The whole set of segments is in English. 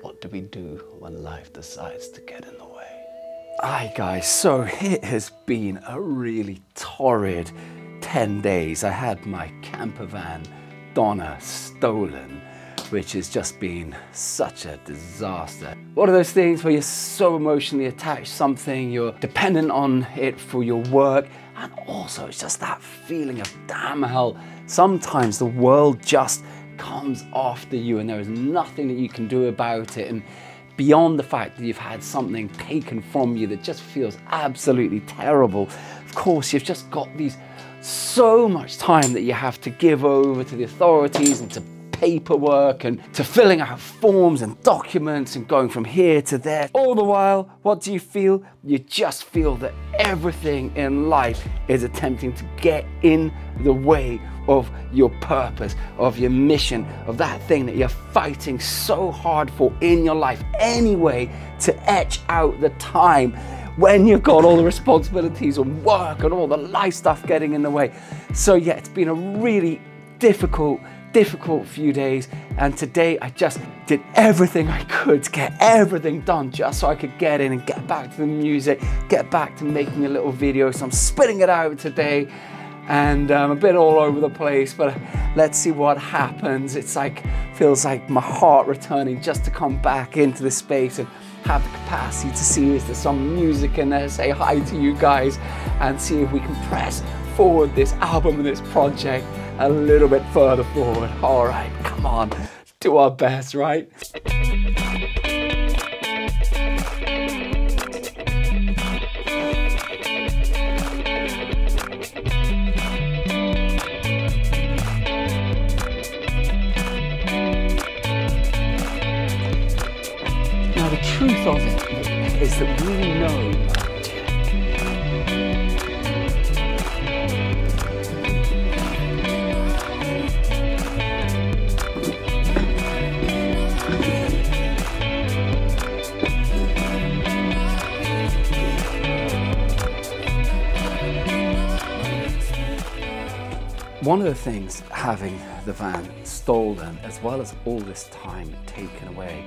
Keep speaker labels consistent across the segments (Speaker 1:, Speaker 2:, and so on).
Speaker 1: What do we do when life decides to get in the way?
Speaker 2: Hi guys, so it has been a really torrid 10 days. I had my camper van, Donna, stolen, which has just been such a disaster. One of those things where you're so emotionally attached to something, you're dependent on it for your work, and also it's just that feeling of damn hell, sometimes the world just comes after you and there is nothing that you can do about it. And beyond the fact that you've had something taken from you that just feels absolutely terrible, of course you've just got so much time that you have to give over to the authorities and to paperwork and to filling out forms and documents and going from here to there. All the while, what do you feel? You just feel that everything in life is attempting to get in the way of your purpose, of your mission, of that thing that you're fighting so hard for in your life anyway, to etch out the time when you've got all the responsibilities and work and all the life stuff getting in the way. So yeah, it's been a really difficult few days, and today I just did everything I could to get everything done just so I could get in and get back to the music, get back to making a little video. So I'm spitting it out today, and I'm a bit all over the place, but let's see what happens. It's like, feels like my heart returning just to come back into this space and have the capacity to see if there's some music in there, say hi to you guys, and see if we can press forward this album and this project a little bit further forward. All right, come on, do our best, right? Now the truth of it is that we know one of the things having the van stolen, as well as all this time taken away,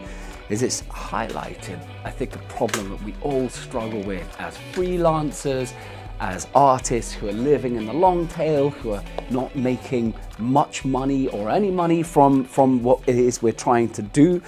Speaker 2: is it's highlighted, I think, a problem that we all struggle with as freelancers, as artists who are living in the long tail, who are not making much money or any money from what it is we're trying to do,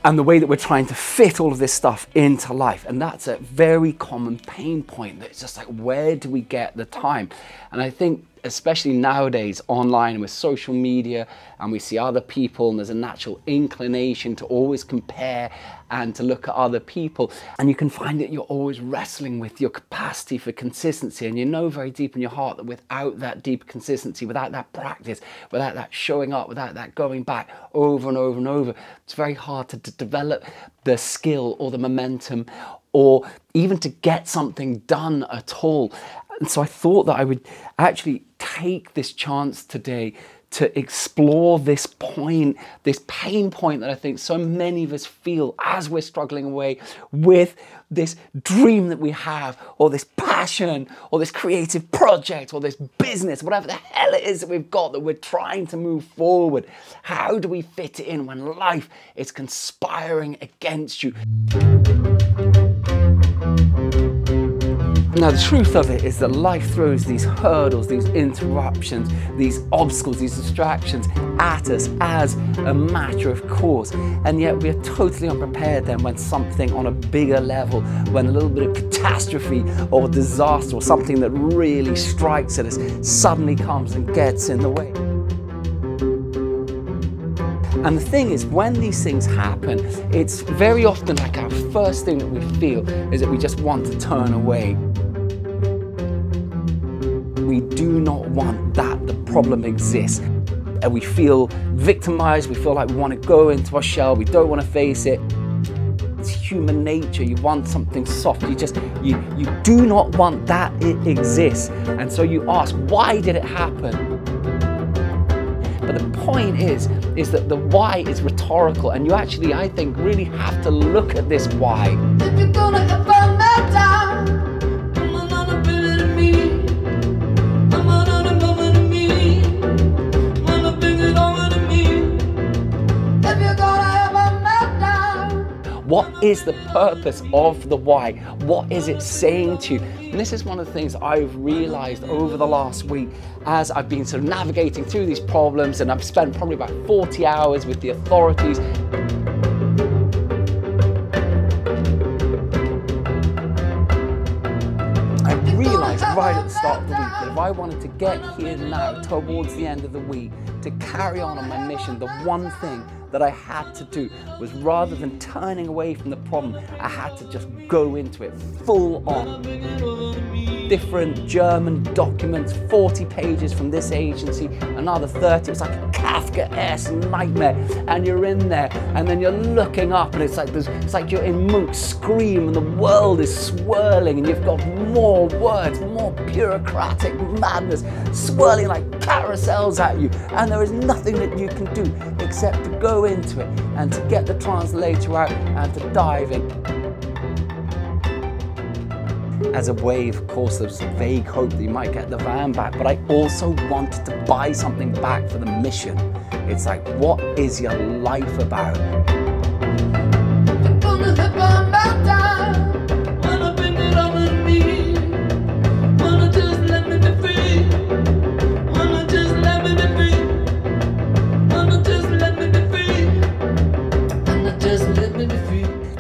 Speaker 2: and the way that we're trying to fit all of this stuff into life. And that's a very common pain point, that it's just like, where do we get the time? And I think especially nowadays online with social media, and we see other people, and there's a natural inclination to always compare and to look at other people, and you can find that you're always wrestling with your capacity for consistency, and you know very deep in your heart that without that deep consistency, without that practice, without that showing up, without that going back over and over and over, it's very hard to develop the skill or the momentum, or even to get something done at all. And so I thought that I would actually take this chance today to explore this point, this pain point that I think so many of us feel as we're struggling away with this dream that we have, or this passion, or this creative project, or this business, whatever the hell it is that we've got that we're trying to move forward. How do we fit it in when life is conspiring against you? Now, the truth of it is that life throws these hurdles, these interruptions, these obstacles, these distractions at us as a matter of course. And yet we are totally unprepared then when something on a bigger level, when a little bit of catastrophe or disaster or something that really strikes at us suddenly comes and gets in the way. And the thing is, when these things happen, it's very often like our first thing that we feel is that we just want to turn away. We do not want that the problem exists. And we feel victimized, we feel like we want to go into our shell, we don't want to face it. It's human nature, you want something soft, you do not want that it exists. And so you ask, why did it happen? But the point is that the why is rhetorical, and you actually, I think, really have to look at this why. If you're gonna ever melt down, come on, bring it to me. Come on, bring it to me. Come on, bring it over to me. If you're gonna ever melt down. What is the purpose of the why? What is it saying to you? And this is one of the things I've realized over the last week as I've been sort of navigating through these problems, and I've spent probably about 40 hours with the authorities. I realized right at the start of the week that if I wanted to get here now, towards the end of the week, to carry on my mission, the one thing that I had to do was, rather than turning away from the problem, I had to just go into it full on. Different German documents, 40 pages from this agency, another 30. It was like a Kafka-esque nightmare. And you're in there, and then you're looking up, and it's like you're in Monk's Scream, and the world is swirling, and you've got more words, more bureaucratic madness swirling like carousels at you, and there is nothing that you can do except to go into it and to get the translator out and to dive in. As a way, of course, there's a vague hope that you might get the van back, but I also wanted to buy something back for the mission. It's like, what is your life about?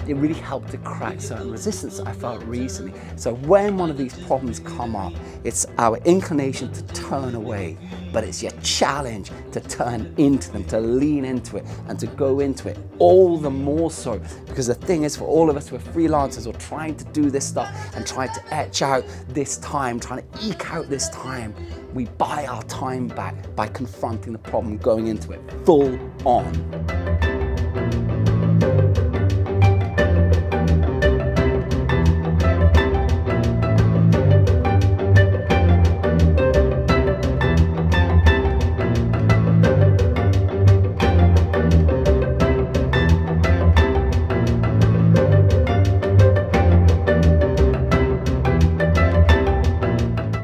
Speaker 2: It really helped to crack certain resistance that I felt recently. So when one of these problems come up, it's our inclination to turn away, but it's your challenge to turn into them, to lean into it, and to go into it all the more so. Because the thing is, for all of us who are freelancers or trying to do this stuff and trying to etch out this time, trying to eke out this time, we buy our time back by confronting the problem, going into it full on.